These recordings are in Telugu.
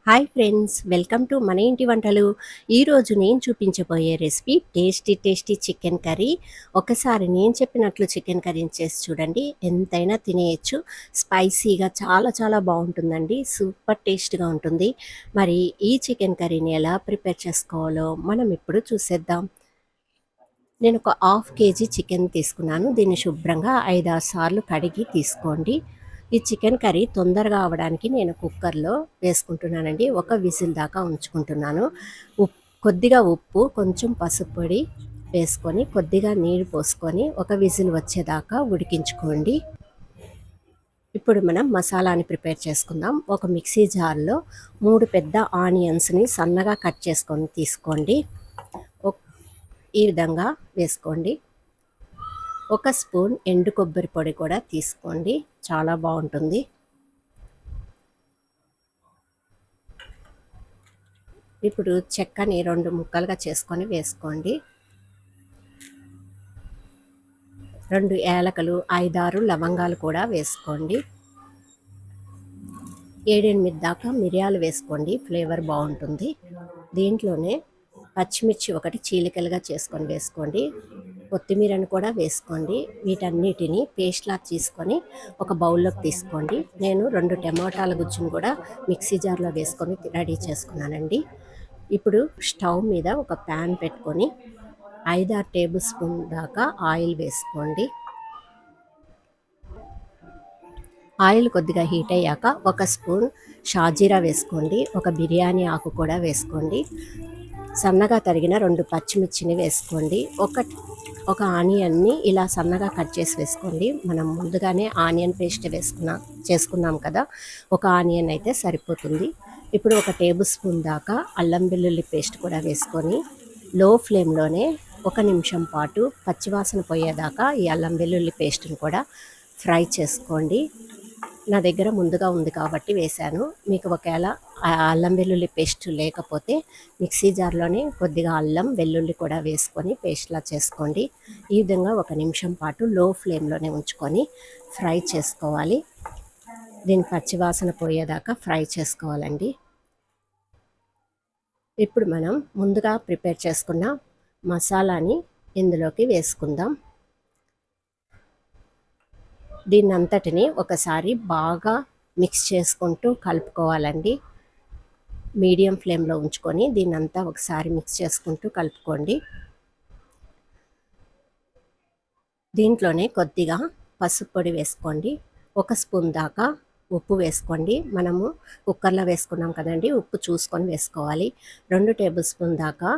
హాయ్ ఫ్రెండ్స్, వెల్కమ్ టు మన ఇంటి వంటలు. ఈరోజు నేను చూపించబోయే రెసిపీ టేస్టీ చికెన్ కర్రీ. ఒకసారి నేను చెప్పినట్లు చికెన్ కర్రీని చేసి చూడండి, ఎంతైనా తినేయచ్చు. స్పైసీగా చాలా చాలా బాగుంటుందండి, సూపర్ టేస్ట్గా ఉంటుంది. మరి ఈ చికెన్ కర్రీని ఎలా ప్రిపేర్ చేసుకోవాలో మనం ఇప్పుడు చూసేద్దాం. నేను ఒక హాఫ్ కేజీ చికెన్ తీసుకున్నాను. దీన్ని శుభ్రంగా 5-6 సార్లు కడిగి తీసుకోండి. ఈ చికెన్ కర్రీ తొందరగా అవ్వడానికి నేను కుక్కర్లో వేసుకుంటున్నానండి. ఒక విజిల్ దాకా ఉంచుకుంటున్నాను. కొద్దిగా ఉప్పు, కొంచెం పసుపు పొడి వేసుకొని, కొద్దిగా నీరు పోసుకొని ఒక విజిల్ వచ్చేదాకా ఉడికించుకోండి. ఇప్పుడు మనం మసాలాని ప్రిపేర్ చేసుకుందాం. ఒక మిక్సీ జార్లో 3 పెద్ద ఆనియన్స్ని సన్నగా కట్ చేసుకొని తీసుకోండి. ఈ విధంగా వేసుకోండి. ఒక స్పూన్ ఎండు కొబ్బరి పొడి కూడా తీసుకోండి, చాలా బాగుంటుంది. ఇప్పుడు చెక్కని 2 ముక్కలుగా చేసుకొని వేసుకోండి. 2 యాలకులు, 5-6 లవంగాలు కూడా వేసుకోండి. 7-8 దాకా మిరియాలు వేసుకోండి, ఫ్లేవర్ బాగుంటుంది. దీంట్లోనే పచ్చిమిర్చి ఒకటి చీలికలుగా చేసుకొని వేసుకోండి. కొత్తిమీరను కూడా వేసుకోండి. వీటన్నిటిని పేస్ట్లా తీసుకొని ఒక బౌల్లోకి తీసుకోండి. నేను 2 టమాటాల గుజ్జును కూడా మిక్సీ జార్లో వేసుకొని రెడీ చేసుకున్నానండి. ఇప్పుడు స్టవ్ మీద ఒక ప్యాన్ పెట్టుకొని 5-6 టేబుల్ స్పూన్ దాకా ఆయిల్ వేసుకోండి. ఆయిల్ కొద్దిగా హీట్ అయ్యాక ఒక స్పూన్ షాజీరా వేసుకోండి. ఒక బిర్యానీ ఆకు కూడా వేసుకోండి. సన్నగా తరిగిన 2 పచ్చిమిర్చిని వేసుకోండి. ఒక ఆనియన్ని ఇలా సన్నగా కట్ చేసి వేసుకోండి. మనం ముందుగానే ఆనియన్ పేస్ట్ చేసుకున్నాం కదా, ఒక ఆనియన్ అయితే సరిపోతుంది. ఇప్పుడు ఒక టేబుల్ స్పూన్ దాకా అల్లం వెల్లుల్లి పేస్ట్ కూడా వేసుకొని లో ఫ్లేమ్లోనే 1 నిమిషం పాటు పచ్చివాసన పోయేదాకా ఈ అల్లం వెల్లుల్లి పేస్ట్ని కూడా ఫ్రై చేసుకోండి. నా దగ్గర ముందుగా ఉంది కాబట్టి వేశాను. మీకు ఒకవేళ అల్లం వెల్లుల్లి పేస్ట్ లేకపోతే మిక్సీ జార్లోనే కొద్దిగా అల్లం వెల్లుల్లి కూడా వేసుకొని పేస్ట్లా చేసుకోండి. ఈ విధంగా 1 నిమిషం పాటు లో ఫ్లేమ్లోనే ఉంచుకొని ఫ్రై చేసుకోవాలి. దీని పచ్చివాసన పోయేదాకా ఫ్రై చేసుకోవాలండి. ఇప్పుడు మనం ముందుగా ప్రిపేర్ చేసుకున్న మసాలాని ఇందులోకి వేసుకుందాం. దీన్నంతటిని ఒకసారి బాగా మిక్స్ చేసుకుంటూ కలుపుకోవాలండి. మీడియం ఫ్లేమ్లో ఉంచుకొని దీన్నంతా ఒకసారి మిక్స్ చేసుకుంటూ కలుపుకోండి. దీంట్లోనే కొద్దిగా పసుపు పొడి వేసుకోండి. 1 స్పూన్ దాకా ఉప్పు వేసుకోండి. మనము కుక్కర్లో వేసుకున్నాం కదండి, ఉప్పు చూసుకొని వేసుకోవాలి. 2 టేబుల్ స్పూన్ దాకా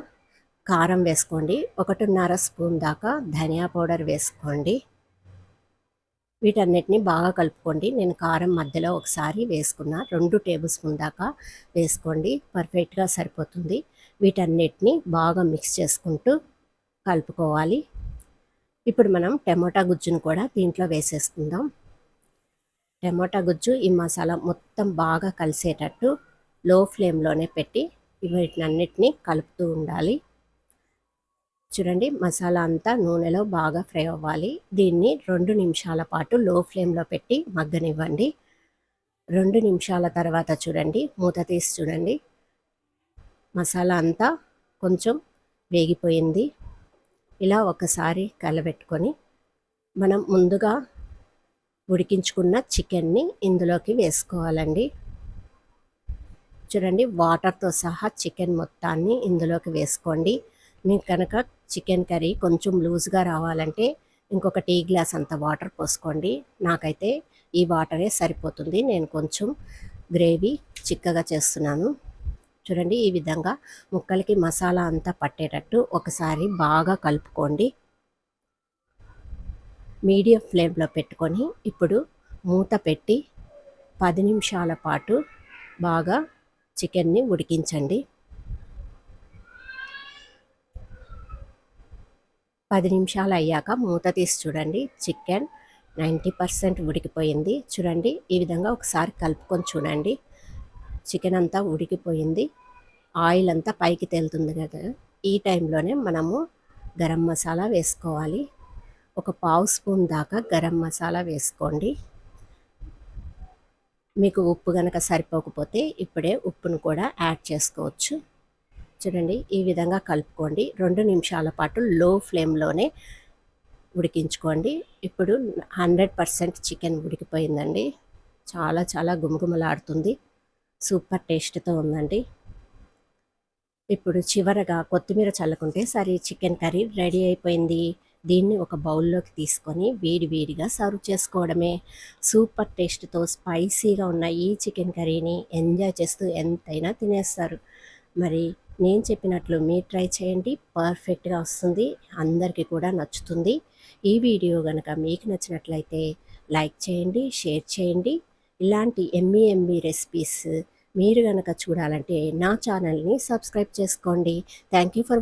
కారం వేసుకోండి. 1.5 స్పూన్ దాకా ధనియా పౌడర్ వేసుకోండి. వీటన్నిటిని బాగా కలుపుకోండి. నేను కారం మధ్యలో ఒకసారి వేసుకున్న 2 టేబుల్ స్పూన్ దాకా వేసుకోండి, పర్ఫెక్ట్గా సరిపోతుంది. వీటన్నిటిని బాగా మిక్స్ చేసుకుంటూ కలుపుకోవాలి. ఇప్పుడు మనం టమోటా గుజ్జును కూడా దీంట్లో వేసేసుకుందాం. టమోటా గుజ్జు ఈ మసాలా మొత్తం బాగా కలిసేటట్టు లో ఫ్లేమ్లోనే పెట్టి వీటినన్నిటిని కలుపుతూ ఉండాలి. చూడండి, మసాలా అంతా నూనెలో బాగా ఫ్రై అవ్వాలి. దీన్ని 2 నిమిషాల పాటు లో ఫ్లేమ్లో పెట్టి మగ్గనివ్వండి. 2 నిమిషాల తర్వాత చూడండి, మూత తీసి చూడండి, మసాలా అంతా కొంచెం వేగిపోయింది. ఇలా ఒకసారి కలబెట్టుకొని మనం ముందుగా ఉడికించుకున్న చికెన్ని ఇందులోకి వేసుకోవాలండి. చూడండి, వాటర్తో సహా చికెన్ మొత్తాన్ని ఇందులోకి వేసుకోండి. మీకు కనుక చికెన్ కర్రీ కొంచెం లూజ్గా రావాలంటే ఇంకొక టీ గ్లాస్ అంత వాటర్ పోసుకోండి. నాకైతే ఈ వాటరే సరిపోతుంది. నేను కొంచెం గ్రేవీ చిక్కగా చేస్తున్నాను. చూడండి, ఈ విధంగా ముక్కలకి మసాలా అంతా పట్టేటట్టు ఒకసారి బాగా కలుపుకోండి. మీడియం ఫ్లేమ్లో పెట్టుకొని ఇప్పుడు మూత పెట్టి 10 నిమిషాల పాటు బాగా చికెన్ని ఉడికించండి. 10 నిమిషాలు అయ్యాక మూత తీసి చూడండి, చికెన్ 90% ఉడికిపోయింది. చూడండి, ఈ విధంగా ఒకసారి కలుపుకొని చూడండి, చికెన్ అంతా ఉడికిపోయింది. ఆయిల్ అంతా పైకి తేలుతుంది కదా, ఈ టైంలోనే మనము గరం మసాలా వేసుకోవాలి. ఒక 1/2 స్పూన్ దాకా గరం మసాలా వేసుకోండి. మీకు ఉప్పు గనక సరిపోకపోతే ఇప్పుడే ఉప్పును కూడా యాడ్ చేసుకోవచ్చు. చూడండి ఈ విధంగా కలుపుకోండి. 2 నిమిషాల పాటు లో ఫ్లేమ్‌లోనే ఉడికించుకోండి. ఇప్పుడు 100% చికెన్ ఉడికిపోయిందండి. చాలా చాలా గుమగుమలాడుతుంది. సూపర్ టేస్ట్‌తో ఉందండి. ఇప్పుడు చివరగా కొత్తిమీర చల్లుకుంటే సరే చికెన్ కర్రీ రెడీ అయిపోయింది. దీన్ని ఒక బౌల్లోకి తీసుకొని వేడి వేడిగా సర్వ్ చేసుకోవడమే. సూపర్ టేస్ట్‌తో స్పైసీగా ఉన్న ఈ చికెన్ కర్రీని ఎంజాయ్ చేస్తూ ఎంతైనా తినేస్తారు. మరి నేను చెప్పినట్లు మీరు ట్రై చేయండి. పర్ఫెక్ట్‌గా వస్తుంది. అందరికీ కూడా నచ్చుతుంది. ఈ వీడియో గనక మీకు నచ్చినట్లయితే లైక్ చేయండి, షేర్ చేయండి. ఇలాంటి యమ్మీ యమ్మీ రెసిపీస్ మీరు గనక చూడాలంటే నా ఛానల్‌ని సబ్స్క్రైబ్ చేసుకోండి. Thank you for